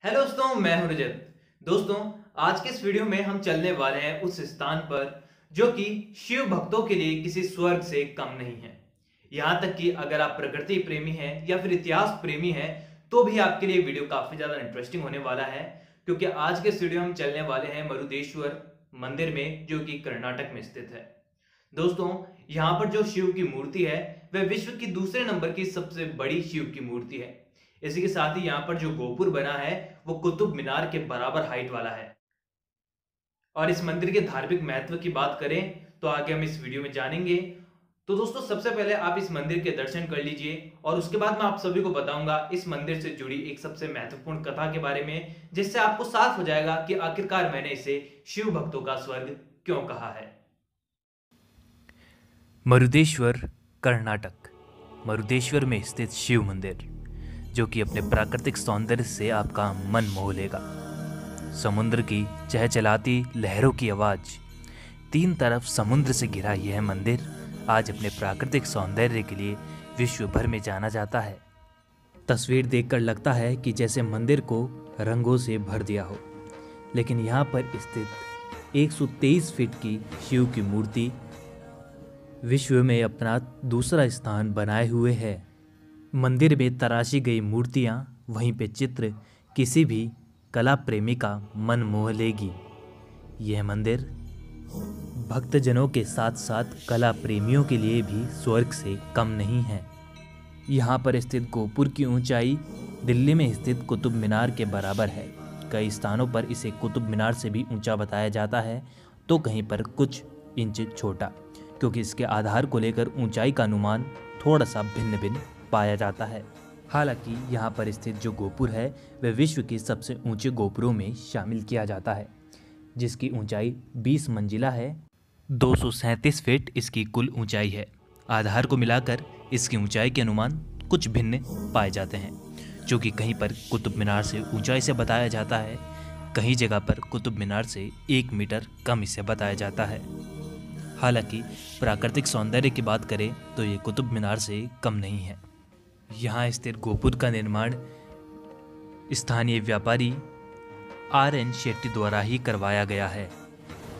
Hello दोस्तों, मैं हूं रजत। दोस्तों, आज के इस वीडियो में हम चलने वाले हैं उस स्थान पर जो कि शिव भक्तों के लिए किसी स्वर्ग से कम नहीं है। यहां तक कि अगर आप प्रकृति प्रेमी हैं या फिर इतिहास प्रेमी हैं तो भी आपके लिए वीडियो काफी ज्यादा इंटरेस्टिंग होने वाला है, क्योंकि आज के इस वीडियो में हम चलने वाले हैं मरुदेश्वर मंदिर में, जो कि कर्नाटक में स्थित है। दोस्तों, यहाँ पर जो शिव की मूर्ति है वह विश्व की दूसरे नंबर की सबसे बड़ी शिव की मूर्ति है। इसी के साथ ही यहाँ पर जो गोपुर बना है वो कुतुब मीनार के बराबर हाइट वाला है। और इस मंदिर के धार्मिक महत्व की बात करें तो आगे हम इस वीडियो में जानेंगे। तो दोस्तों, सबसे पहले आप इस मंदिर के दर्शन कर लीजिए और उसके बाद मैं आप सभी को बताऊंगा इस मंदिर से जुड़ी एक सबसे महत्वपूर्ण कथा के बारे में, जिससे आपको साफ हो जाएगा कि आखिरकार मैंने इसे शिव भक्तों का स्वर्ग क्यों कहा है। मरुदेश्वर, कर्नाटक। मरुदेश्वर में स्थित शिव मंदिर, जो कि अपने प्राकृतिक सौंदर्य से आपका मन मोह लेगा। समुद्र की चहचहाती लहरों की आवाज़, तीन तरफ समुद्र से घिरा यह मंदिर आज अपने प्राकृतिक सौंदर्य के लिए विश्व भर में जाना जाता है। तस्वीर देखकर लगता है कि जैसे मंदिर को रंगों से भर दिया हो, लेकिन यहाँ पर स्थित 123 फीट की शिव की मूर्ति विश्व में अपना दूसरा स्थान बनाए हुए है। मंदिर में तराशी गई मूर्तियाँ, वहीं पे चित्र किसी भी कला प्रेमी का मन मोह लेगी। यह मंदिर भक्तजनों के साथ साथ कला प्रेमियों के लिए भी स्वर्ग से कम नहीं है। यहाँ पर स्थित गोपुर की ऊंचाई दिल्ली में स्थित कुतुब मीनार के बराबर है। कई स्थानों पर इसे कुतुब मीनार से भी ऊंचा बताया जाता है, तो कहीं पर कुछ इंच छोटा, क्योंकि इसके आधार को लेकर ऊंचाई का अनुमान थोड़ा सा भिन्न भिन्न पाया जाता है। हालांकि यहाँ पर स्थित जो गोपुर है वह विश्व के सबसे ऊंचे गोपुरों में शामिल किया जाता है, जिसकी ऊंचाई 20 मंजिला है। 237 फीट इसकी कुल ऊंचाई है। आधार को मिलाकर इसकी ऊंचाई के अनुमान कुछ भिन्न पाए जाते हैं, जो कि कहीं पर कुतुब मीनार से ऊंचाई से बताया जाता है, कहीं जगह पर कुतुब मीनार से 1 मीटर कम इसे बताया जाता है। हालांकि प्राकृतिक सौंदर्य की बात करें तो ये कुतुब मीनार से कम नहीं है। यहाँ स्थित गोपुर का निर्माण स्थानीय व्यापारी RN शेट्टी द्वारा ही करवाया गया है।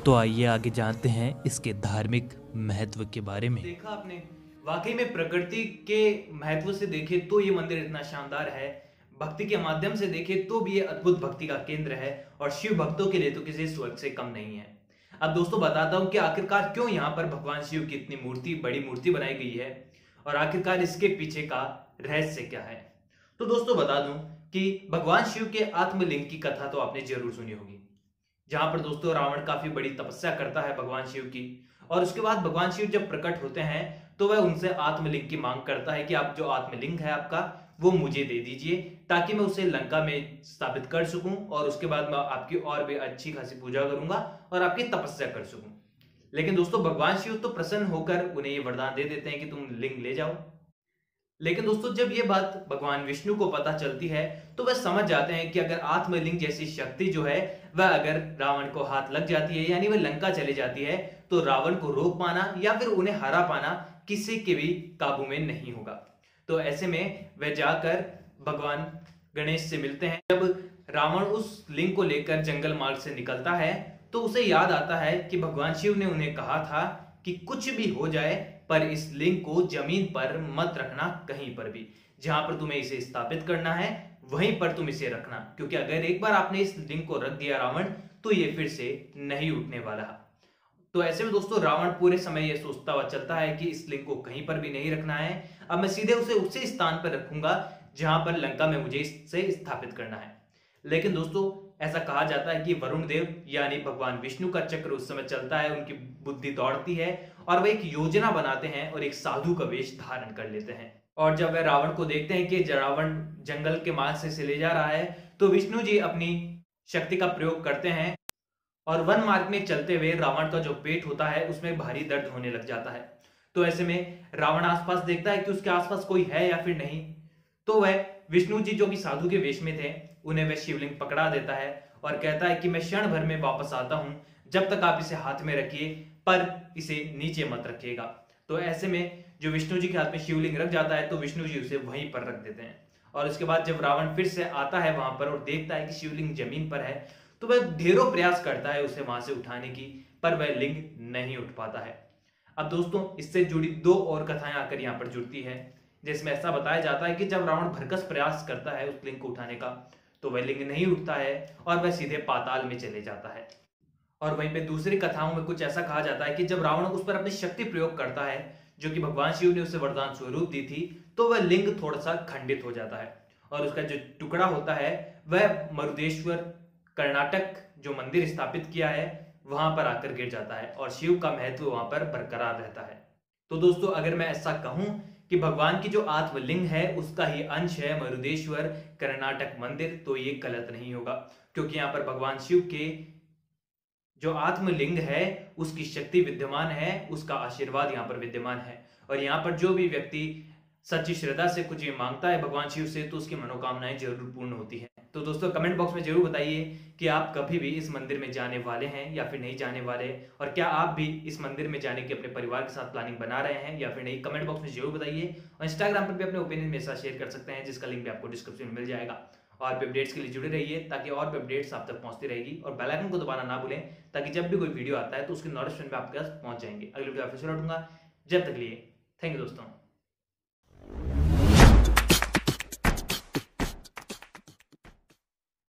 तो आइए आगे जानते हैं इसके धार्मिक महत्व के बारे में। देखा आपने, वाकई में प्रकृति के महत्व से देखे तो ये मंदिर इतना शानदार है, भक्ति के माध्यम से देखे तो भी ये अद्भुत भक्ति का केंद्र है, और शिव भक्तों के लिए तो किसी स्वर्ग से कम नहीं है। अब दोस्तों, बताता हूं कि आखिरकार क्यों यहाँ पर भगवान शिव की इतनी बड़ी मूर्ति बनाई गई है और आखिरकार इसके पीछे का रहस्य क्या है। तो दोस्तों, बता दूं कि भगवान शिव के आत्मलिंग की कथा तो आपने जरूर सुनी होगी, जहां पर दोस्तों रावण काफी बड़ी तपस्या करता है भगवान शिव की, और उसके बाद भगवान शिव जब प्रकट होते हैं तो वह उनसे आत्मलिंग की मांग करता है कि आप जो आत्मलिंग है आपका वो मुझे दे दीजिए, ताकि मैं उसे लंका में स्थापित कर सकूं, और उसके बाद मैं आपकी और भी अच्छी खासी पूजा करूंगा और आपकी तपस्या कर सकूं। लेकिन दोस्तों, भगवान शिव तो प्रसन्न होकर उन्हें ये वरदान दे देते हैं कि तुम लिंग ले जाओ। लेकिन दोस्तों, जब ये बात भगवान विष्णु को पता चलती है तो वह समझ जाते हैं कि अगर आत्मलिंग जैसी शक्ति जो है वह अगर रावण को हाथ लग जाती है, यानी वह लंका चली जाती है, तो रावण को रोक पाना या फिर उन्हें हरा पाना किसी के भी काबू में नहीं होगा। तो ऐसे में वह जाकर भगवान गणेश से मिलते हैं। जब रावण उस लिंग को लेकर जंगल मार्ग से निकलता है तो उसे याद आता है कि भगवान शिव ने उन्हें कहा था कि कुछ भी हो जाए पर इस लिंग को जमीन पर मत रखना, कहीं पर भी जहां पर तुम्हें इसे स्थापित करना है वहीं पर तुम इसे रखना, क्योंकि अगर एक बार आपने इस लिंग को रख दिया रावण, तो ये फिर से नहीं उठने वाला। तो ऐसे में दोस्तों, रावण पूरे समय ये सोचता हुआ चलता है कि इस लिंग को कहीं पर भी नहीं रखना है, अब मैं सीधे उसे उसी स्थान पर रखूंगा जहां पर लंका में मुझे इसे स्थापित करना है। लेकिन दोस्तों, ऐसा कहा जाता है कि वरुण देव यानी भगवान विष्णु का चक्र उस समय चलता है, उनकी बुद्धि दौड़ती है और वह एक योजना बनाते हैं और एक साधु का वेश धारण कर लेते हैं। और जब वह रावण को देखते हैं कि रावण जंगल के मार्ग से ले जा रहा है, तो विष्णु जी अपनी शक्ति का प्रयोग करते हैं और वन मार्ग में चलते हुए रावण का जो पेट होता है उसमें भारी दर्द होने लग जाता है। तो ऐसे में रावण आसपास देखता है कि उसके आसपास कोई है या फिर नहीं, तो वह विष्णु जी जो कि साधु के वेश में थे उन्हें वह शिवलिंग पकड़ा देता है और कहता है कि मैं क्षण भर में वापस आता हूं, जब तक आप इसे हाथ में रखिए पर इसे नीचे मत रखिएगा। तो ऐसे में जो विष्णु जी के हाथ में शिवलिंग रख जाता है तो विष्णु जी उसे वहीं पर रख देते हैं और उसके बाद जब रावण फिर से आता है वहां पर और देखता है कि शिवलिंग जमीन पर है, तो वह ढेरों प्रयास करता है उसे वहां से उठाने की, पर वह लिंग नहीं उठ पाता है। अब दोस्तों इससे जुड़ी दो और कथाएं आकर यहाँ पर जुड़ती है, जिसमें ऐसा बताया जाता है कि जब रावण भरकस प्रयास करता है उस लिंग को उठाने का, तो वह लिंग नहीं उठता है और वह सीधे पाताल में चले जाता है। और वहीं पे दूसरी कथाओं में कुछ ऐसा कहा जाता है कि जब रावण उस पर अपनी शक्ति प्रयोग करता है, जो कि भगवान शिव ने उसे वरदान स्वरूप दी थी, तो वह लिंग थोड़ा सा खंडित हो जाता है और उसका जो टुकड़ा होता है वह मरुदेश्वर कर्नाटक जो मंदिर स्थापित किया है वहां पर आकर गिर जाता है और शिव का महत्व वहां पर बरकरार रहता है। तो दोस्तों अगर मैं ऐसा कहूं कि भगवान की जो आत्मलिंग है उसका ही अंश है मरुदेश्वर कर्नाटक मंदिर, तो ये गलत नहीं होगा, क्योंकि यहाँ पर भगवान शिव के जो आत्मलिंग है उसकी शक्ति विद्यमान है, उसका आशीर्वाद यहाँ पर विद्यमान है। और यहाँ पर जो भी व्यक्ति सच्ची श्रद्धा से कुछ ये मांगता है भगवान शिव से, तो उसकी मनोकामनाएं जरूर पूर्ण होती हैं। तो दोस्तों कमेंट बॉक्स में जरूर बताइए कि आप कभी भी इस मंदिर में जाने वाले हैं या फिर नहीं जाने वाले, और क्या आप भी इस मंदिर में जाने की अपने परिवार के साथ प्लानिंग बना रहे हैं या फिर नहीं। कमेंट बॉक्स में जरूर बताइए और इंस्टाग्राम पर भी अपने ओपिनियन मेरे साथ शेयर कर सकते हैं, जिसका लिंक भी आपको डिस्क्रिप्शन में मिल जाएगा। और भी अपडेट्स के लिए जुड़े रहिए ताकि और भी अपडेट्स आप तक पहुंचती रहेगी, और बेल आइकन को दबाना ना भूलें ताकि जब भी कोई वीडियो आता है तो उसके नोटिफिकेशन पे आपके पास पहुंच जाएंगे। अगली वीडियो फिर से लौटूंगा, जब तक लिए थैंक यू दोस्तों।